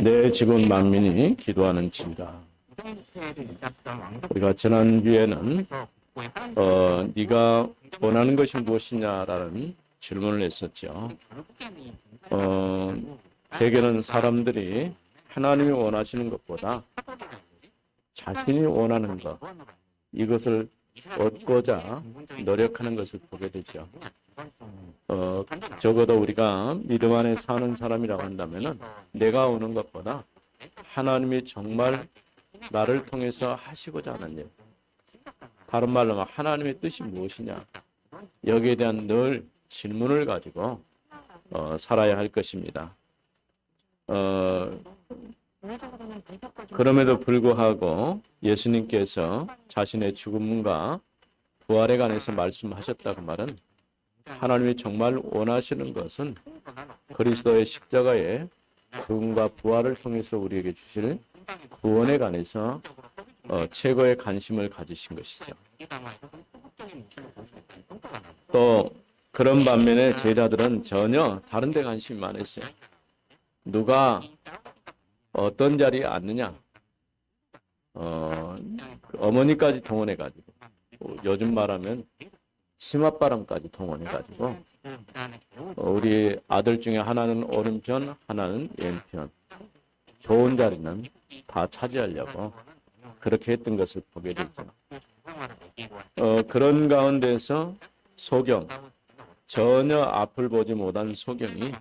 내 집은 만민이 기도하는 집이다. 우리가 지난주에는 네가 원하는 것이 무엇이냐라는 질문을 했었죠. 대개는 사람들이 하나님이 원하시는 것보다 자신이 원하는 것, 이것을 얻고자 노력하는 것을 보게 되죠. 적어도 우리가 믿음 안에 사는 사람이라고 한다면은 내가 오는 것보다 하나님이 정말 나를 통해서 하시고자 하는 일, 다른 말로 하나님의 뜻이 무엇이냐, 여기에 대한 늘 질문을 가지고 살아야 할 것입니다. 그럼에도 불구하고 예수님께서 자신의 죽음과 부활에 관해서 말씀하셨다고 말은 하나님이 정말 원하시는 것은 그리스도의 십자가의 죽음과 부활을 통해서 우리에게 주실 구원에 관해서 최고의 관심을 가지신 것이죠. 또 그런 반면에 제자들은 전혀 다른 데 관심이 많았어요. 누가 어떤 자리에 앉느냐, 어머니까지 동원해가지고, 요즘 말하면 치맛바람까지 동원해가지고, 우리 아들 중에 하나는 오른편, 하나는 왼편, 좋은 자리는 다 차지하려고 그렇게 했던 것을 보게 되죠. 그런 가운데서 소경, 전혀 앞을 보지 못한 소경이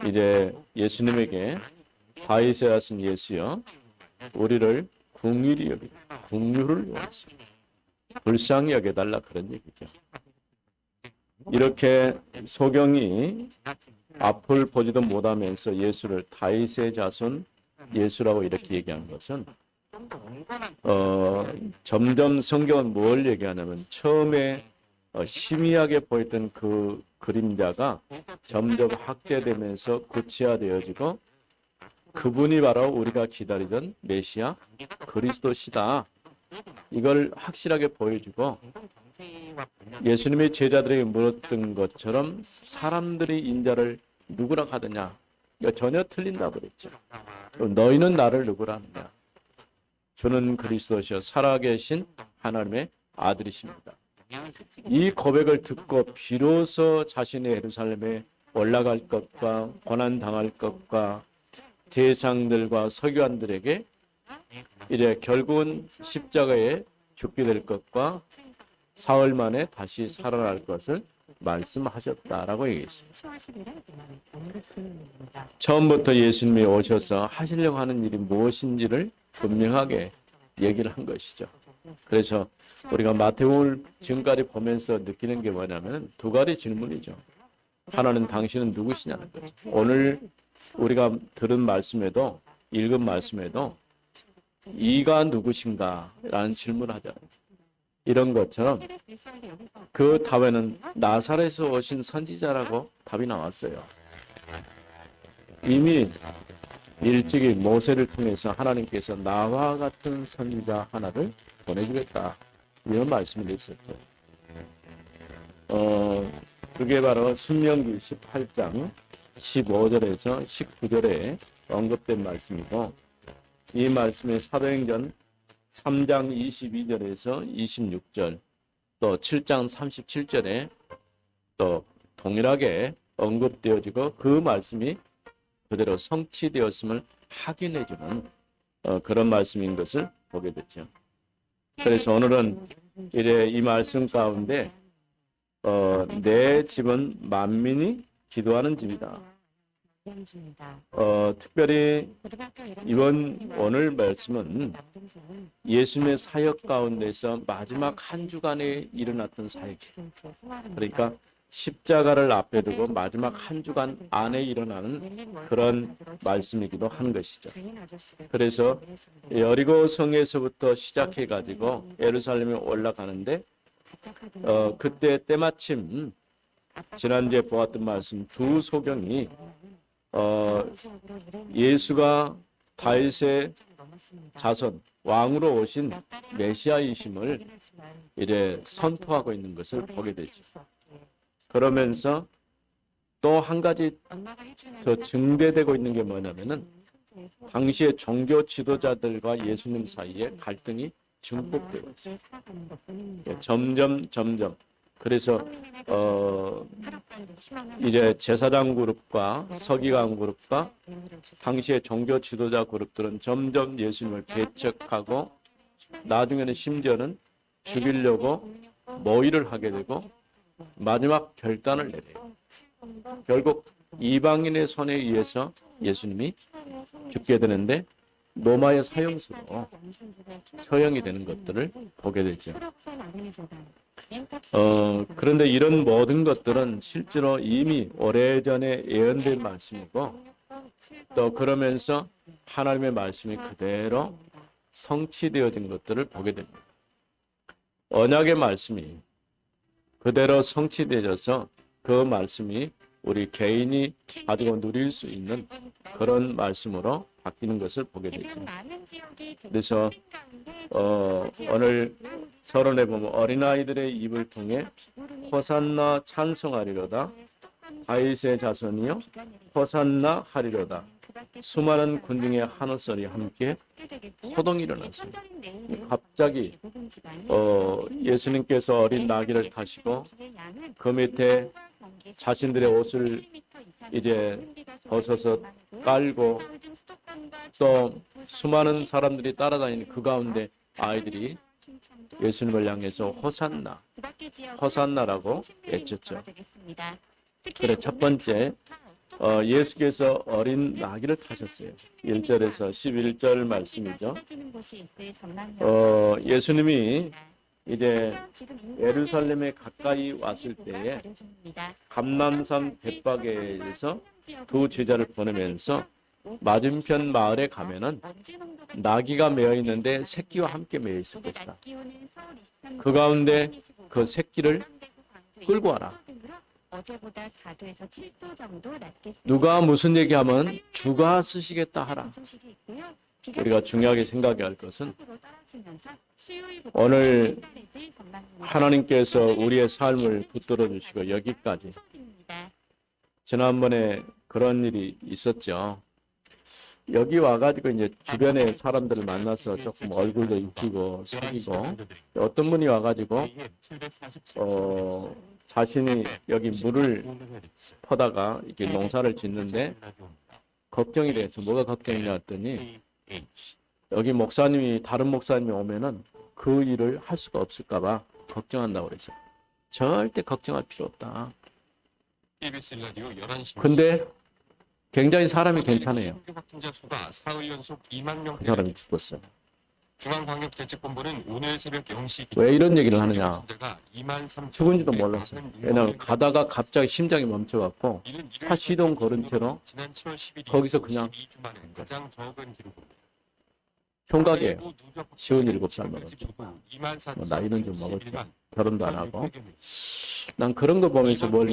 이제 예수님에게 다윗의 아신 예수여, 우리를 긍휼히 여기라, 긍휼을 원했습니다. 불쌍히 여겨달라, 그런 얘기죠. 이렇게 소경이 앞을 보지도 못하면서 예수를 다윗의 자손 예수라고 이렇게 얘기한 것은 점점 성경은 뭘 얘기하냐면 처음에 희미하게 보였던 그 그림자가 점점 확대되면서 구체화되어지고 그분이 바로 우리가 기다리던 메시아 그리스도시다. 이걸 확실하게 보여주고 예수님의 제자들에게 물었던 것처럼 사람들이 인자를 누구라 하느냐, 전혀 틀린다 그랬죠. 너희는 나를 누구라 하느냐, 주는 그리스도시여 살아계신 하나님의 아들이십니다. 이 고백을 듣고 비로소 자신의 예루살렘에 올라갈 것과 고난당할 것과 대상들과 서기관들에게 이래 결국은 십자가에 죽게 될 것과 사흘 만에 다시 살아날 것을 말씀하셨다라고 얘기했습니다. 처음부터 예수님이 오셔서 하시려고 하는 일이 무엇인지를 분명하게 얘기를 한 것이죠. 그래서 우리가 마태복음을 지금까지 보면서 느끼는 게 뭐냐면 두 가지 질문이죠. 하나는 당신은 누구시냐는 거죠. 오늘 우리가 들은 말씀에도, 읽은 말씀에도 이가 누구신가? 라는 질문을 하잖아요. 이런 것처럼 그 다음에는 나사렛에서 오신 선지자라고 답이 나왔어요. 이미 일찍이 모세를 통해서 하나님께서 나와 같은 선지자 하나를 보내주겠다, 이런 말씀을 했었죠. 그게 바로 신명기 18장 15절에서 19절에 언급된 말씀이고, 이 말씀의 사도행전 3장 22절에서 26절, 또 7장 37절에 또 동일하게 언급되어지고 그 말씀이 그대로 성취되었음을 확인해주는 그런 말씀인 것을 보게 됐죠. 그래서 오늘은 이래 이 말씀 가운데 내 집은 만민이 기도하는 집이다. 특별히 이번 오늘 말씀은 예수님의 사역 가운데서 마지막 한 주간에 일어났던 사역이에요. 그러니까 십자가를 앞에 두고 마지막 한 주간 안에 일어나는 그런 말씀이기도 한 것이죠. 그래서 여리고 성에서부터 시작해 가지고 예루살렘에 올라가는데 그때 때마침 지난주에 보았던 말씀 두 소경이 예수가 다윗의 자손 왕으로 오신 메시아이심을 이래 선포하고 있는 것을 보게 되죠. 그러면서 또 한 가지 더 증대되고 있는 게 뭐냐면은 당시의 종교 지도자들과 예수님 사이에 갈등이 증폭되고 있어요. 예, 점점. 그래서 이제 제사장 그룹과 서기관 그룹과 당시의 종교 지도자 그룹들은 점점 예수님을 배척하고 나중에는 심지어는 죽이려고 모의를 하게 되고 마지막 결단을 내려요. 결국 이방인의 손에 의해서 예수님이 죽게 되는데 로마의 사형수로 처형이 되는 것들을 보게 되죠. 그런데 이런 모든 것들은 실제로 이미 오래전에 예언된 말씀이고 또 그러면서 하나님의 말씀이 그대로 성취되어진 것들을 보게 됩니다. 언약의 말씀이 그대로 성취되어져서 그 말씀이 우리 개인이 가지고 누릴 수 있는 그런 말씀으로 바뀌는 것을 보게 되죠. 그래서 오늘 서론에 보면 어린아이들의 입을 통해 호산나 찬송하리로다. 다윗의 자손이여 호산나 하리로다. 수많은 군중의 한호소리 함께 호동이 일어났어요. 갑자기 예수님께서 어린 나귀를 타시고 그 밑에 자신들의 옷을 이제 벗어서 깔고 또 수많은 사람들이 따라다니는 그 가운데 아이들이 예수님을 향해서 호산나, 호산나라고 외쳤죠. 그래 첫 번째 예수께서 어린 나귀를 타셨어요. 1절에서 11절 말씀이죠. 예수님이 이제 예루살렘에 가까이 왔을 때에 감람산 벳바게에서 두 제자를 보내면서 맞은편 마을에 가면은 나귀가 메어 있는데 새끼와 함께 메어 있을 것이다. 그 가운데 그 새끼를 끌고 와라. 누가 무슨 얘기하면 주가 쓰시겠다 하라. 우리가 중요하게 생각해야 할 것은 오늘 하나님께서 우리의 삶을 붙들어 주시고 여기까지 지난번에 그런 일이 있었죠. 여기 와가지고 이제 주변에 사람들을 만나서 조금 얼굴도 익히고 사귀고 어떤 분이 와가지고 자신이 여기 물을 퍼다가 이렇게 농사를 짓는데 걱정이 돼서 뭐가 걱정이냐 했더니 여기 목사님이 다른 목사님이 오면은 그 일을 할 수가 없을까봐 걱정한다고 그래서 절대 걱정할 필요 없다. 근데 굉장히 사람이 괜찮아요. 그 사람이 죽었어요. 중앙광역대책본부는 오늘 새벽 0시 왜 이런 얘기를 하느냐. 죽은지도 몰랐어요. 왜냐하면 가다가 갑자기 심장이 멈춰갖고 차 시동 걸은 채로 거기서 그냥 총각이에요. 57살 먹었죠. 나이는 좀 먹었죠. 결혼도 안 하고. 난 그런 거 보면서 뭘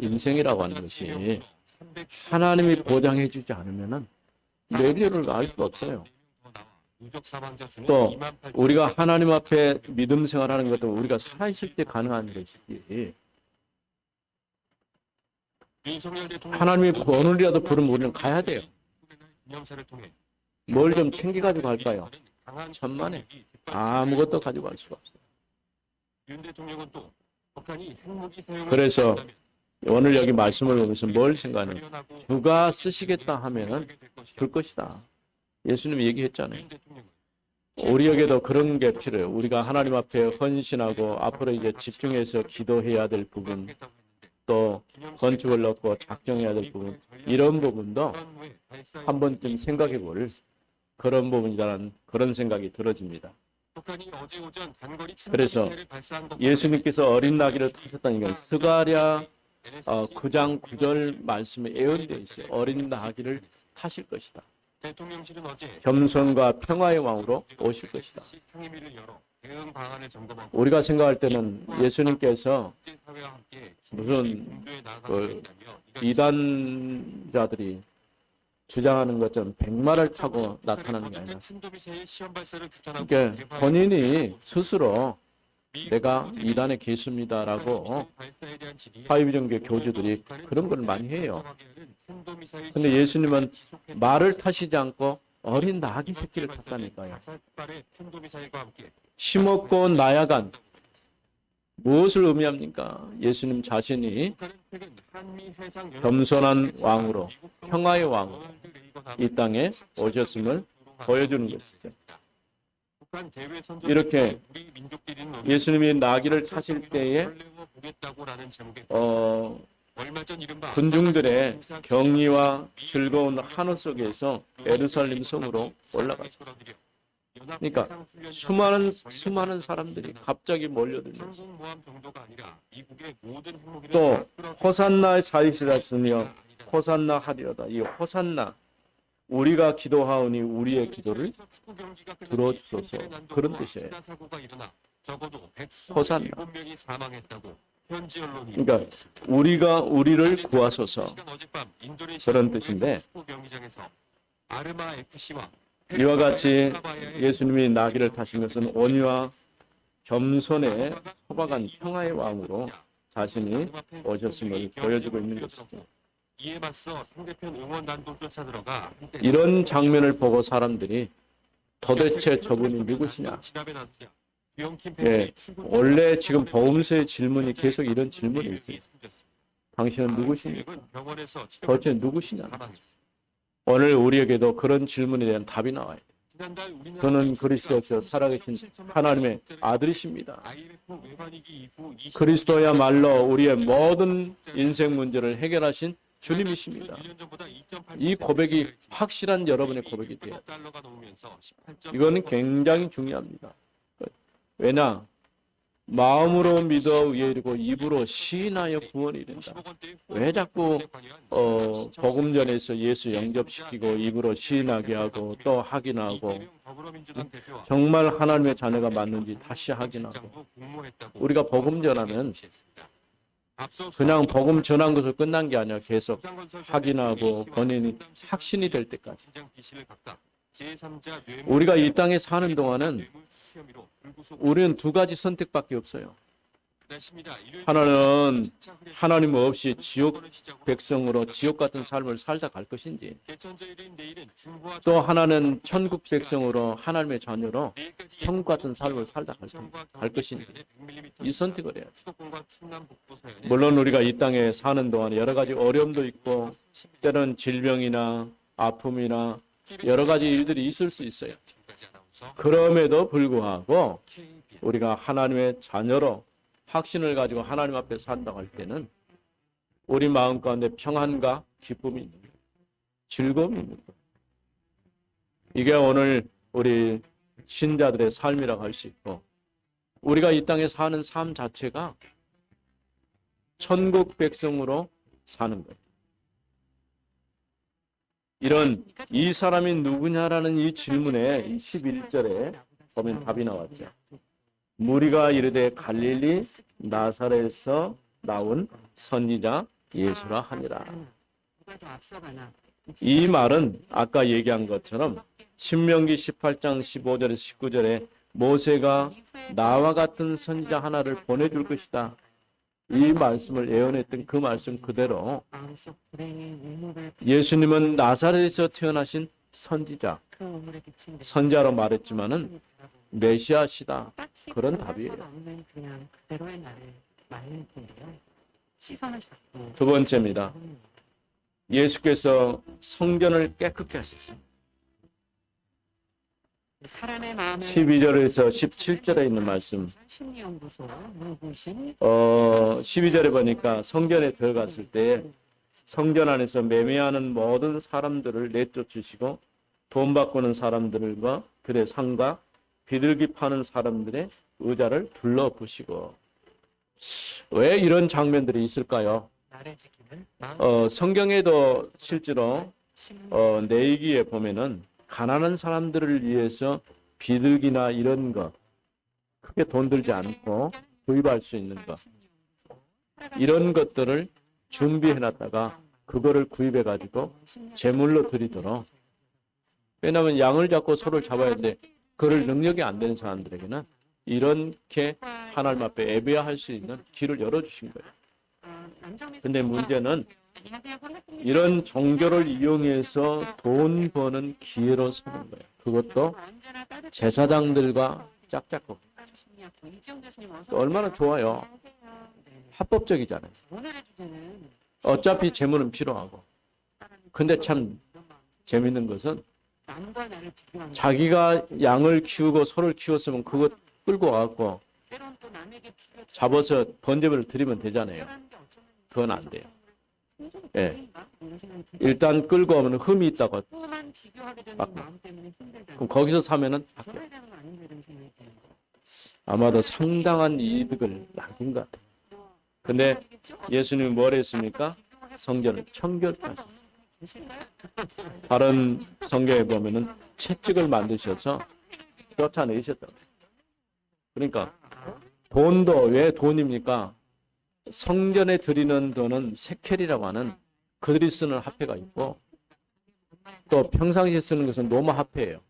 인생이라고 하는 것이 하나님이 보장해 주지 않으면은 내일을 알 수가 없어요. 또 우리가 하나님 앞에 믿음 생활하는 것도 우리가 살아있을 때 가능한 것이지. 하나님이 오늘이라도 부르면 우리는 가야 돼요. 뭘 좀 챙겨가지고 갈까요? 천만에 아무것도 가지고 갈 수가 없어요. 그래서 오늘 여기 말씀을 보면서 뭘 생각하는 주가 쓰시겠다 하면은 될 것이다. 예수님이 얘기했잖아요. 우리에게도 그런 게 필요해요. 우리가 하나님 앞에 헌신하고 앞으로 이제 집중해서 기도해야 될 부분 또 건축을 넣고 작정해야 될 부분 이런 부분도 한 번쯤 생각해 볼 그런 부분이라는 그런 생각이 들어집니다. 그래서 예수님께서 어린 나귀를 타셨다는 건 스가랴 9장 9절 말씀에 예언되어 있어요. 어린 나귀를 타실 것이다. 겸손과 평화의 왕으로 오실 것이다. 우리가 생각할 때는 예수님께서 무슨 이단자들이 주장하는 것처럼 백마를 타고 나타나는 게 아니라 그러니까 본인이 스스로 내가 이단의 개수입니다라고 사회비정교 교주들이 그런 걸 많이 해요. 근데 예수님은 말을 타시지 않고 어린 나귀 새끼를 탔다니까요. 심었고 나야간 무엇을 의미합니까? 예수님 자신이 겸손한 왕으로, 평화의 왕으로 이 땅에 오셨음을 보여주는 것이죠. 이렇게 예수님이 나귀를 타실 때에 군중들의 경의와 즐거운 환호 속에서 예루살렘 성으로 올라갔어요. 그러니까 수많은 사람들이 갑자기 몰려들면서 또 호산나의 사이시다스며 호산나 하리로다. 이 호산나 우리가 기도하오니 우리의 기도를 들어주소서 그런 뜻이에요. 호산나. 그러니까 우리가 우리를 구하소서 그런 뜻인데 이와 같이 예수님이 나귀를 타신 것은 온유와 겸손에 소박한 평화의 왕으로 자신이 오셨음을 보여주고 있는 것이죠. 이에 맞서 상대편 응원단도 쫓아들어가 이런 장면을 보고 사람들이 도대체 저분이 누구시냐? 예, 원래 지금 보험서의 질문이 계속 이런 질문이 있어요. 당신은 누구십니까? 도대체 누구시냐? 오늘 우리에게도 그런 질문에 대한 답이 나와야 돼요. 그는 그리스도에서 살아계신 하나님의 아들이십니다. 그리스도야말로 우리의 모든 인생 문제를 해결하신 주님이십니다. 이 고백이 확실한 여러분의 고백이 돼요. 이거는 굉장히 중요합니다. 왜냐? 마음으로 믿어 의에 이르고 입으로 시인하여 구원이 이른다. 왜 자꾸 복음전에서 예수 영접시키고 입으로 시인하게 하고 또 확인하고 정말 하나님의 자녀가 맞는지 다시 확인하고 우리가 복음 전하면 그냥 복음 전한 것으로 끝난 게 아니라 계속 확인하고 본인이 확신이 될 때까지 우리가 이 땅에 사는 동안은 우리는 두 가지 선택밖에 없어요. 하나는 하나님 없이 지옥 백성으로 지옥 같은 삶을 살다 갈 것인지 또 하나는 천국 백성으로 하나님의 자녀로 천국 같은 삶을 살다 갈 것인지 이 선택을 해요. 물론 우리가 이 땅에 사는 동안 여러 가지 어려움도 있고 때로는 질병이나 아픔이나 여러 가지 일들이 있을 수 있어요. 그럼에도 불구하고 우리가 하나님의 자녀로 확신을 가지고 하나님 앞에 산다고 할 때는 우리 마음 가운데 평안과 기쁨이 있는 거예요. 즐거움이 있는 거예요. 이게 오늘 우리 신자들의 삶이라고 할 수 있고 우리가 이 땅에 사는 삶 자체가 천국 백성으로 사는 거예요. 이런 이 사람이 누구냐라는 이 질문에 11절에 보면 답이 나왔죠. 무리가 이르되 갈릴리 나사렛에서 나온 선지자 예수라 하니라. 이 말은 아까 얘기한 것처럼 신명기 18장 15절에서 19절에 모세가 나와 같은 선지자 하나를 보내줄 것이다. 이 말씀을 예언했던 그 말씀 그대로 예수님은 나사렛에서 태어나신 선지자, 선지자로 말했지만은 메시아시다. 그런 답이에요. 두 번째입니다. 예수께서 성전을 깨끗게 하셨습니다. 12절에서 17절에 있는 말씀 12절에 보니까 성전에 들어갔을 때 성전 안에서 매매하는 모든 사람들을 내쫓으시고 돈 바꾸는 사람들과 그의 상과 비둘기 파는 사람들의 의자를 둘러부시고 왜 이런 장면들이 있을까요? 성경에도 실제로 내기에 보면은 가난한 사람들을 위해서 비둘기나 이런 것 크게 돈 들지 않고 구입할 수 있는 것 이런 것들을 준비해놨다가 그거를 구입해가지고 제물로 드리도록 왜냐하면 양을 잡고 소를 잡아야 되는데 그럴 능력이 안 되는 사람들에게는 이렇게 하나님 앞에 예배할 수 있는 길을 열어주신 거예요. 근데 문제는 이런 종교를 이용해서 돈 버는 기회로 삼는 거예요. 그것도 제사장들과 짝짝꿍. 얼마나 좋아요. 합법적이잖아요. 어차피 재물은 필요하고. 근데 참 재밌는 것은 자기가 양을 키우고 소를 키웠으면 그거 끌고 와갖고 잡아서 번제물을 드리면 되잖아요. 그건 안 돼요. 예. 일단 끌고 오면 흠이 있다고. 그럼 거기서 사면은 아마도 상당한 이득을 남긴 것 같아요. 근데 예수님이 뭘 했습니까? 성전을 청결케 하셨어요. 다른 성경에 보면은 채찍을 만드셔서 쫓아내셨다. 그러니까 돈도 왜 돈입니까? 성전에 드리는 돈은 세켈이라고 하는 그들이 쓰는 화폐가 있고 또 평상시에 쓰는 것은 로마 화폐예요.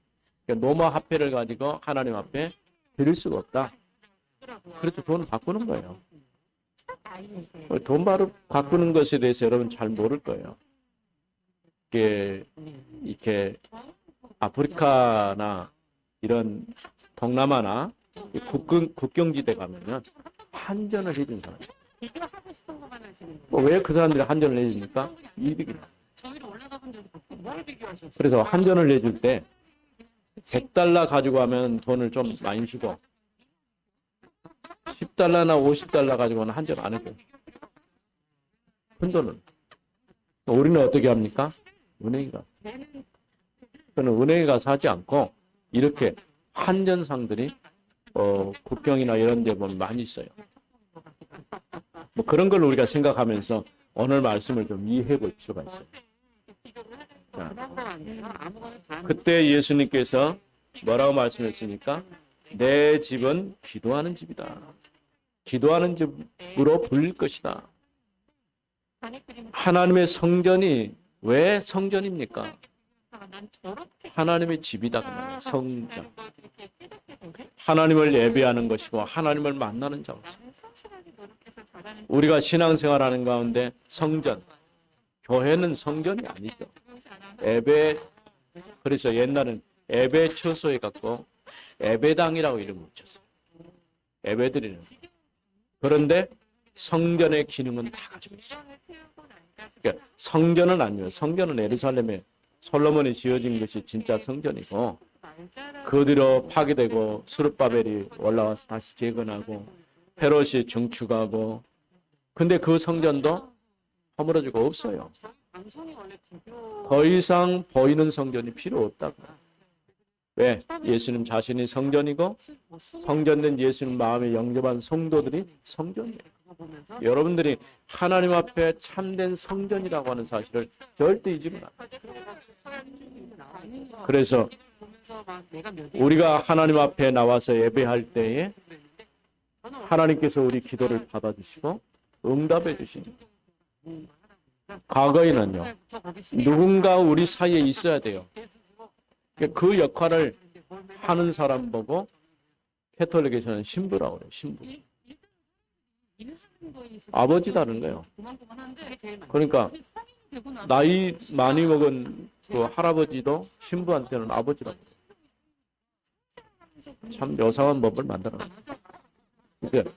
그러니까 로마 화폐를 가지고 하나님 앞에 드릴 수가 없다. 그래서 돈을 바꾸는 거예요. 돈 바로 바꾸는 것에 대해서 여러분 잘 모를 거예요. 이렇게 아프리카나 이런 동남아나 국경지대 가면은 한전을 해준 사람. 왜 그 사람들이 한전을 해줍니까? 이득이 나. 그래서 한전을 해줄 때 100달러 가지고 가면 돈을 좀 많이 주고 10달러나 50달러 가지고는 한전 안 해줘요. 큰 돈은. 우리는 어떻게 합니까? 은행에 가서. 저는 은행에 가서 하지 않고 이렇게 한전상들이 국경이나 이런 데 보면 많이 있어요. 뭐 그런 걸 우리가 생각하면서 오늘 말씀을 좀 이해해 볼 필요가 있어요. 자, 그때 예수님께서 뭐라고 말씀했습니까? 내 집은 기도하는 집이다. 기도하는 집으로 불릴 것이다. 하나님의 왜 성전입니까? 하나님의 집이다. 성전. 하나님을 예배하는 것이고 하나님을 만나는 자로서. 우리가 신앙생활하는 가운데 성전, 교회는 성전이 아니죠. 그래서 옛날엔 예배 처소에 갖고 예배당이라고 이름을 붙였어요. 예배드리는. 그런데 성전의 기능은 다 가지고 있어요. 그러니까 성전은 아니에요. 성전은 예루살렘에 솔로몬이 지어진 것이 진짜 성전이고 그 뒤로 파괴되고 스룹바벨이 올라와서 다시 재건하고 헤롯이 중축하고 근데 그 성전도 허물어지고 없어요. 더 이상 보이는 성전이 필요 없다고. 왜? 예수님 자신이 성전이고 성전된 예수님 마음에 영접한 성도들이 성전이에요. 여러분들이 하나님 앞에 참된 성전이라고 하는 사실을 절대 잊으면 안 돼요. 그래서 우리가 하나님 앞에 나와서 예배할 때에 하나님께서 우리 기도를 받아주시고 응답해 주시죠. 과거에는요. 누군가 우리 사이에 있어야 돼요. 그 역할을 하는 사람 보고 캐톨릭에서는 신부라고 그래요. 신부. 아버지다는 거예요. 그러니까 나이 많이 먹은 그 할아버지도 신부한테는 아버지라고 그래요. 참 요상한 법을 만들어놨어요. 그러니까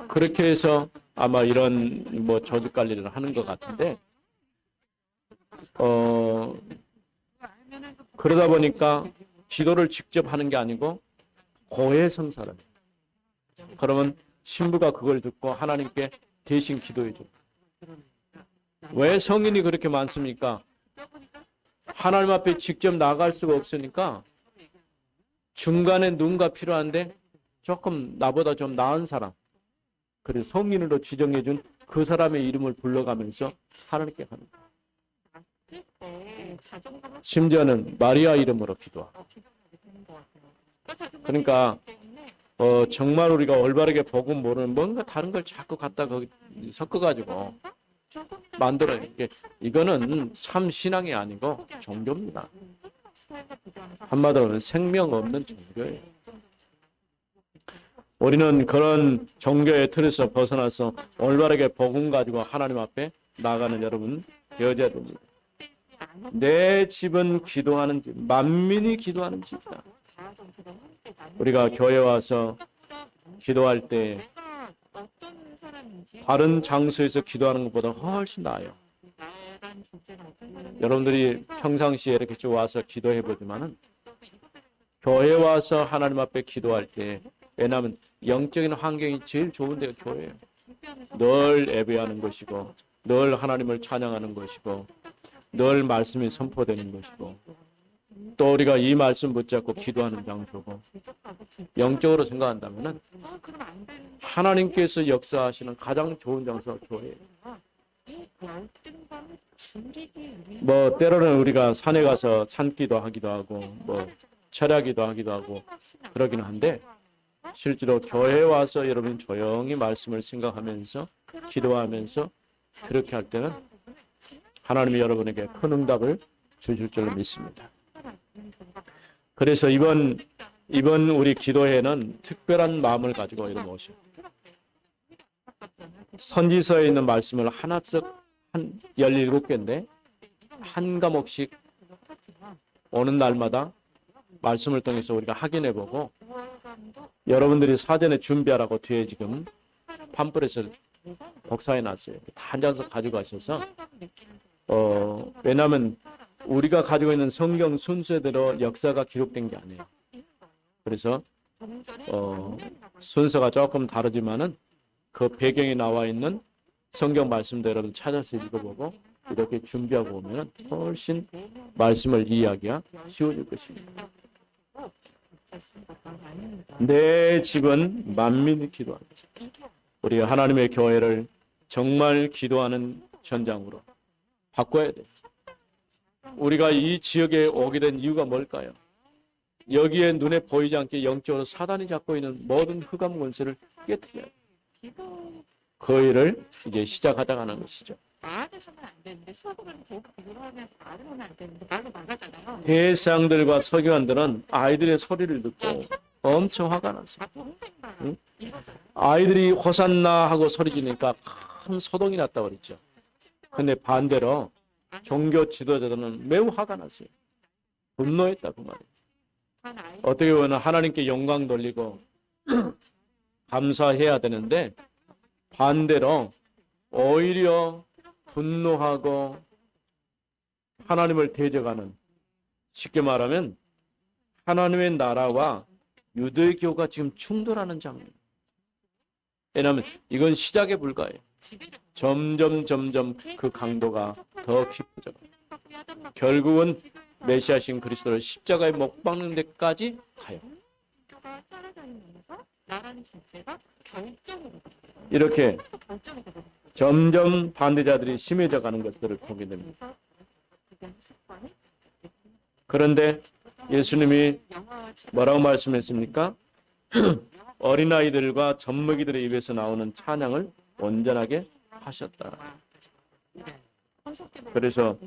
그렇게 해서 아마 이런 뭐 조직 관리를 하는 것 같은데 그러다 보니까 기도를 직접 하는 게 아니고 고해성사를. 그러면 신부가 그걸 듣고 하나님께 대신 기도해 줘. 왜 성인이 그렇게 많습니까? 하나님 앞에 직접 나갈 수가 없으니까 중간에 누군가 필요한데 조금 나보다 좀 나은 사람, 그래서 성인으로 지정해 준 그 사람의 이름을 불러가면서 하나님께 가는 거예요. 심지어는 마리아 이름으로 기도하고. 그러니까 정말 우리가 올바르게 복음 모르는 뭔가 다른 걸 자꾸 갖다 거기 섞어가지고 만들어요. 이거는 참 신앙이 아니고 종교입니다. 한마디로는 생명 없는 종교예요. 우리는 그런 종교의 틀에서 벗어나서 올바르게 복음 가지고 하나님 앞에 나가는 여러분 되어야 됩니다. 내 집은 기도하는 집, 만민이 기도하는 집이다. 우리가 교회 와서 기도할 때 다른 장소에서 기도하는 것보다 훨씬 나아요. 여러분들이 평상시에 이렇게 쭉 와서 기도해 보지만은 교회 와서 하나님 앞에 기도할 때, 왜냐하면 영적인 환경이 제일 좋은 데가 교회예요. 늘 예배하는 것이고, 늘 하나님을 찬양하는 것이고, 늘 말씀이 선포되는 것이고, 또 우리가 이 말씀 붙잡고 기도하는 장소고, 영적으로 생각한다면은 하나님께서 역사하시는 가장 좋은 장소가 교회예요. 뭐 때로는 우리가 산에 가서 산기도 하기도 하고, 뭐 철야기도 하기도 하고 그러기는 한데, 실제로 교회에 와서 여러분 조용히 말씀을 생각하면서 기도하면서 그렇게 할 때는 하나님이 여러분에게 큰 응답을 주실 줄로 믿습니다. 그래서 이번 우리 기도회는 특별한 마음을 가지고 여러분 오셔요. 선지서에 있는 말씀을 하나씩 한 17개인데 한 과목씩 오는 날마다 말씀을 통해서 우리가 확인해보고, 여러분들이 사전에 준비하라고 뒤에 지금 팜플렛을 복사해놨어요. 한 장씩 가지고 가셔서 왜냐하면 우리가 가지고 있는 성경 순서대로 역사가 기록된 게 아니에요. 그래서 순서가 조금 다르지만은 그 배경에 나와 있는 성경 말씀도 여러분 찾아서 읽어보고 이렇게 준비하고 오면 훨씬 말씀을 이해하기가 쉬워질 것입니다. 내 집은 만민이 기도하는 집. 우리가 하나님의 교회를 정말 기도하는 현장으로 바꿔야 돼요. 우리가 이 지역에 오게 된 이유가 뭘까요? 여기에 눈에 보이지 않게 영적으로 사단이 잡고 있는 모든 흑암 권세를 깨뜨려야 돼요. 그 일을 이제 시작하다 가는 것이죠. 대상들과 서기관들은 아이들의 소리를 듣고 엄청 화가 났어요. 응? 아이들이 호산나 하고 소리 지르니까 큰 소동이 났다고 그랬죠. 근데 반대로 종교 지도자들은 매우 화가 났어요. 분노했다 그 말이에요. 어떻게 보면 하나님께 영광 돌리고 감사해야 되는데 반대로 오히려 분노하고 하나님을 대적하는, 쉽게 말하면 하나님의 나라와 유대교가 지금 충돌하는 장면. 왜냐하면 이건 시작에 불과해요. 점점 그 강도가 더 깊어져. 결국은 메시아신 그리스도를 십자가에 못 박는 데까지 가요. 이렇게 점점 반대자들이 심해져 가는 것들을 보게 됩니다. 그런데 예수님이 뭐라고 말씀했습니까? 어린아이들과 젖먹이들의 입에서 나오는 찬양을 온전하게 하셨다. 그래서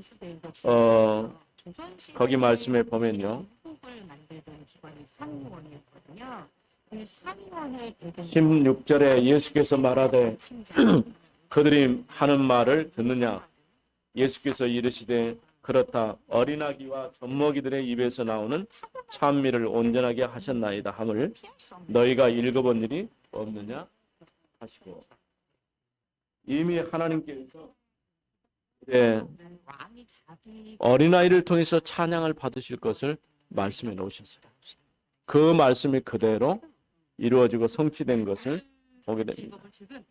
거기 말씀에 보면요, 16절에 예수께서 말하되 그들이 하는 말을 듣느냐? 예수께서 이르시되 그렇다. 어린아기와 젖먹이들의 입에서 나오는 찬미를 온전하게 하셨나이다 함을 너희가 읽어본 일이 없느냐 하시고, 이미 하나님께서 어린아이를 통해서 찬양을 받으실 것을 말씀해 놓으셨어요. 그 말씀이 그대로 이루어지고 성취된 것을 보게 됩니다.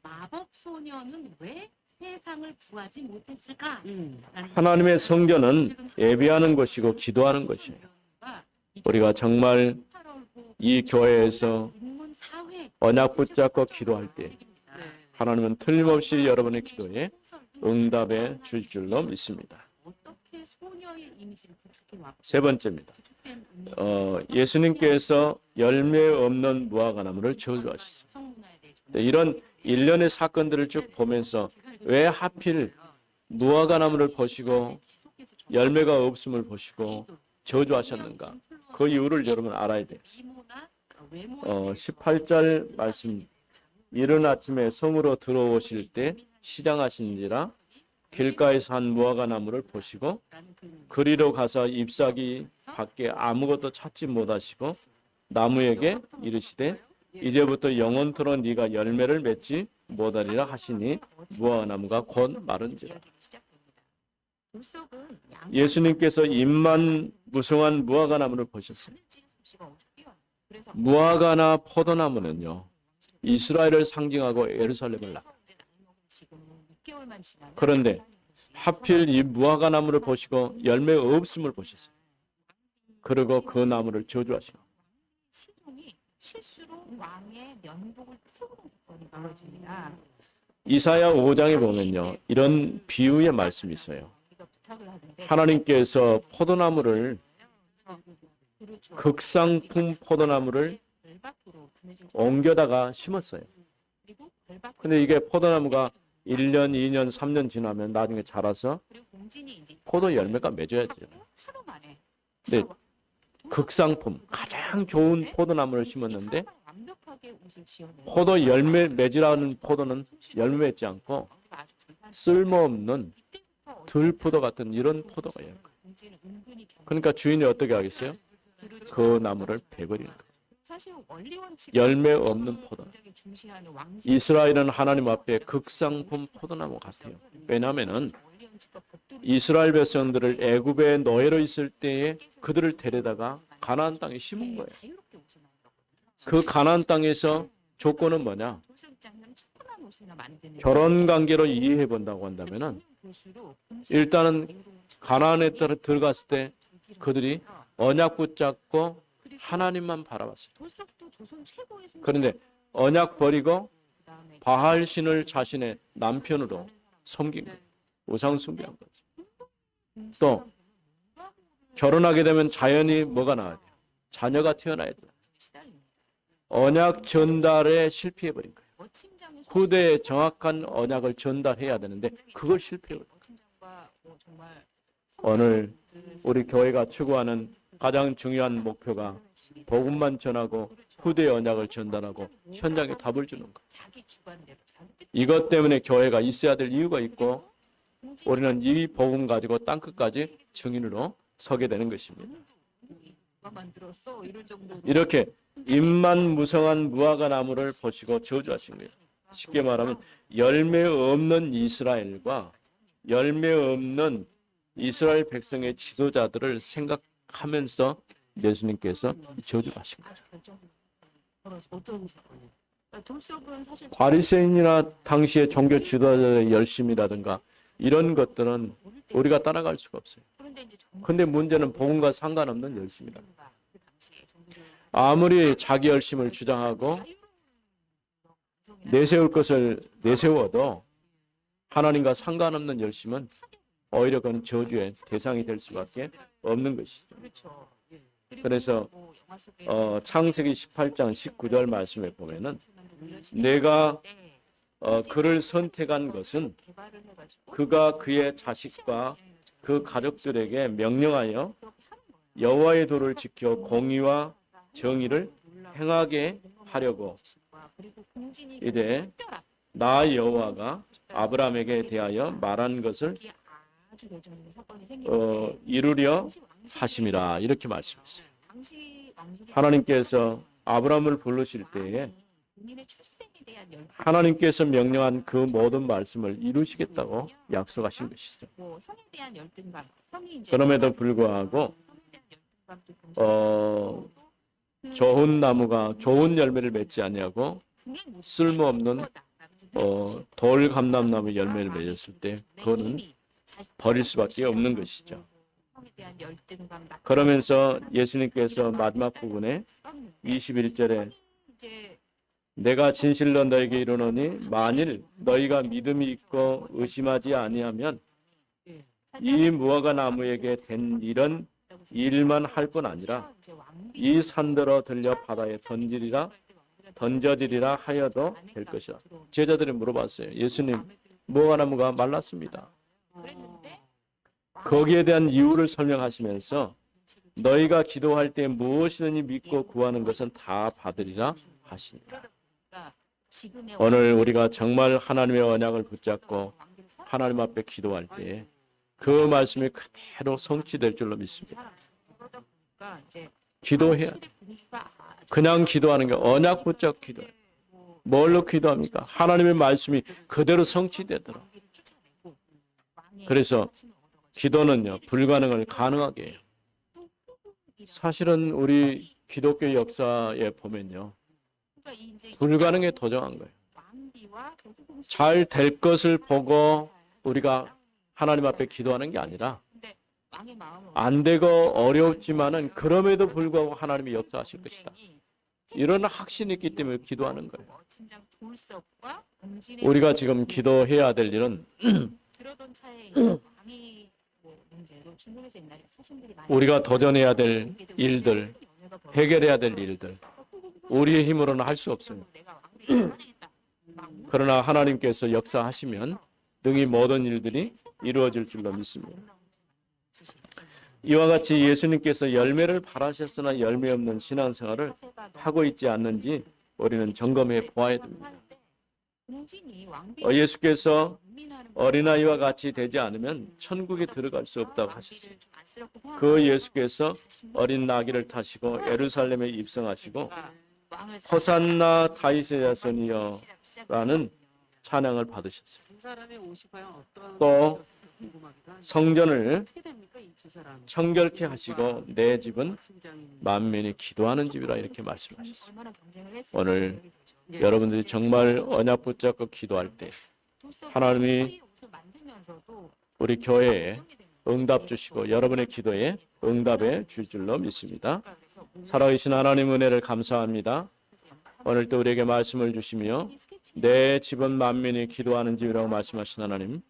마법 소녀는 왜 세상을 구하지 못했을까? 하나님의 성전은 예배하는 것이고 기도하는 것이에요. 우리가 정말 이 교회에서 언약 붙잡고 기도할 때 하나님은 틀림없이 여러분의 기도에 응답해 주실 줄로 믿습니다. 세 번째입니다. 예수님께서 열매 없는 무화과나무를 저주하셨어요. 이런 일련의 사건들을 쭉 보면서 왜 하필 무화과나무를 보시고 열매가 없음을 보시고 저주하셨는가? 그 이유를 여러분 알아야 돼요. 18절 말씀. 이른 아침에 성으로 들어오실 때 시장하신지라 길가에서 한 무화과 나무를 보시고 그리로 가서 잎사귀 밖에 아무것도 찾지 못하시고 나무에게 이르시되 이제부터 영원토록 네가 열매를 맺지 못하리라 하시니 무화과 나무가 곧 마른지라. 예수님께서 잎만 무성한 무화과 나무를 보셨어요. 무화과나 포도나무는요, 이스라엘을 상징하고 예루살렘을 나. 그런데 하필 이 무화과 나무를 보시고 열매 없음을 보셨어요. 그리고 그 나무를 저주하시고. 이사야 5장에 보면요, 이런 비유의 말씀이 있어요. 하나님께서 포도나무를, 극상품 포도나무를 옮겨다가 심었어요. 근데 이게 포도나무가 1년, 2년, 3년 지나면 나중에 자라서 포도 열매가 맺어야 되잖아요. 근데 극상품, 가장 좋은 포도나무를 심었는데 포도 열매 맺으라는 포도는 열매 맺지 않고 쓸모없는 들포도 같은 이런 포도가요. 그러니까 주인이 어떻게 하겠어요? 그 나무를 베버리는 거예요. 열매 없는 포도. 이스라엘은 하나님 앞에 극상품 포도나무 같아요. 왜냐하면 이스라엘 백성들을 애굽의 노예로 있을 때에 그들을 데려다가 가나안 땅에 심은 거예요. 그 가나안 땅에서 조건은 뭐냐? 결혼 관계로 이해해 본다고 한다면은 일단은 가나안에 들어갔을 때 그들이 언약 붙잡고 하나님만 바라봤어요. 그런데 언약 버리고 바알 신을 자신의 남편으로 섬긴 거예요. 우상 숭배한 거죠. 또 결혼하게 되면 자연히 뭐가 나와야 돼요? 자녀가 태어나야 돼요. 언약 전달에 실패해버린 거예요. 후대에 정확한 언약을 전달해야 되는데 그걸 실패해버린 거예요. 오늘 우리 교회가 추구하는 가장 중요한 목표가 복음만 전하고 후대의 언약을 전달하고 현장에 답을 주는 것. 이것 때문에 교회가 있어야 될 이유가 있고 우리는 이 복음 가지고 땅끝까지 증인으로 서게 되는 것입니다. 이렇게 잎만 무성한 무화과 나무를 보시고 저주하신 거예요. 쉽게 말하면 열매 없는 이스라엘과 열매 없는 이스라엘 백성의 지도자들을 생각하면서 예수님께서 저주하신 거예요. 바리새인이나 당시의 종교 지도자의 열심이라든가 이런 것들은 우리가 따라갈 수가 없어요. 근데 문제는 복음과 상관없는 열심이다. 아무리 자기 열심을 주장하고 내세울 것을 내세워도 하나님과 상관없는 열심은 오히려 그건 저주의 대상이 될 수밖에 없는 것이죠. 그래서 창세기 18장 19절 말씀에 보면은 내가 그를 선택한 것은 그가 그의 자식과 그 가족들에게 명령하여 여호와의 도를 지켜 공의와 정의를 행하게 하려고 이제 나 여호와가 아브라함에게 대하여 말한 것을 이루려 하심이라 이렇게 말씀했어요. 하나님께서 아브라함을 부르실 때에 하나님께서 명령한 그 모든 말씀을 이루시겠다고 약속하신 것이죠. 그럼에도 불구하고 좋은 나무가 좋은 열매를 맺지 아니하고 쓸모없는 돌감람나무 열매를 맺었을 때 그거는 버릴 수밖에 없는 것이죠. 그러면서 예수님께서 마지막 부분에 21절에 내가 진실로 너에게 이르노니 만일 너희가 믿음이 있고 의심하지 아니하면 이 무화과 나무에게 된 일은 일만 할 뿐 아니라 이 산더러 들려 바다에 던져지리라 하여도 될 것이라. 제자들이 물어봤어요. 예수님, 무화과 나무가 말랐습니다. 거기에 대한 이유를 설명하시면서 너희가 기도할 때 무엇이든지 믿고 구하는 것은 다 받으리라 하시니라. 오늘 우리가 정말 하나님의 언약을 붙잡고 하나님 앞에 기도할 때 그 말씀이 그대로 성취될 줄로 믿습니다. 기도해야 돼. 그냥 기도하는 게 언약 붙잡고 기도. 뭘로 기도합니까? 하나님의 말씀이 그대로 성취되도록. 그래서 기도는요, 불가능을 가능하게 해요. 사실은 우리 기독교 역사에 보면요, 불가능에 도전한 거예요. 잘 될 것을 보고 우리가 하나님 앞에 기도하는 게 아니라 안 되고 어렵지만은 그럼에도 불구하고 하나님이 역사하실 것이다. 이런 확신이 있기 때문에 기도하는 거예요. 우리가 지금 기도해야 될 일은 우리가 도전해야 될 일들, 해결해야 될 일들, 우리의 힘으로는 할 수 없습니다. 그러나 하나님께서 역사하시면 등이 모든 일들이 이루어질 줄로 믿습니다. 이와 같이 예수님께서 열매를 바라셨으나 열매 없는 신앙생활을 하고 있지 않는지 우리는 점검해 보아야 됩니다. 예수께서 어린아이와 같이 되지 않으면 천국에 들어갈 수 없다고 하셨어요. 그 예수께서 어린 나귀를 타시고 예루살렘에 입성하시고 호산나 다윗의 자손이여 라는 찬양을 받으셨어요. 또 성전을 청결케 하시고 내 집은 만민이 기도하는 집이라 이렇게 말씀하셨어요. 오늘 여러분들이 정말 언약 붙잡고 기도할 때 하나님이 우리 교회에 응답 주시고 여러분의 기도에 응답해 줄 줄로 믿습니다. 살아계신 하나님 은혜를 감사합니다. 오늘 또 우리에게 말씀을 주시며 내 집은 만민이 기도하는 집이라고 말씀하신 하나님,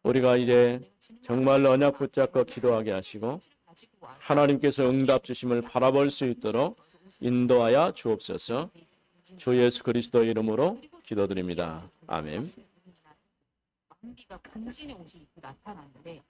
우리가 이제 정말 언약 붙잡고 기도하게 하시고 하나님께서 응답 주심을 바라볼 수 있도록 인도하여 주옵소서. 주 예수 그리스도 이름으로 기도드립니다. 아멘. 왕비가 금진의 옷을 입고 나타났는데